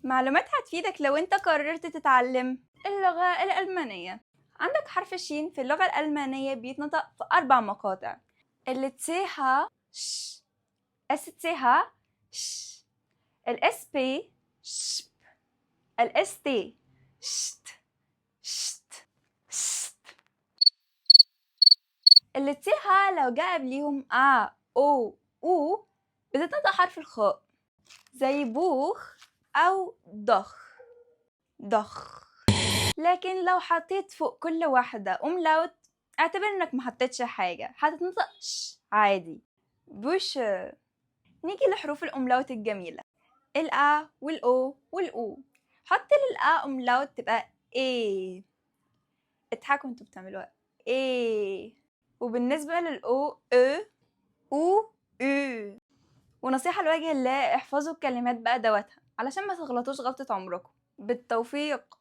معلومات هتفيدك لو انت قررت تتعلم اللغة الألمانية. عندك حرف الشين في اللغة الألمانية بيتنطق في 4 مقاطع: التسيها ش، الستسيها ش، الاس بي شب، الاس تي شت شت شت. التسيها لو جاء قبليهم او او بتتنطق حرف الخاء، زي بوخ أو ضخ ضخ. لكن لو حطيت فوق كل واحدة أملاوت اعتبر انك محطتش حاجة، هتتنطق ش عادي، بوش. نيجي لحروف الأملاوت الجميلة: الأ والأو والأو. حط للأ أملاوت تبقى إيه، اضحكوا انتوا بتعملوها إيه. وبالنسبة للأو أو أو. ونصيحة لوجه الله، احفظوا الكلمات بأدواتها علشان ما تغلطوش غلطة عمركم. بالتوفيق.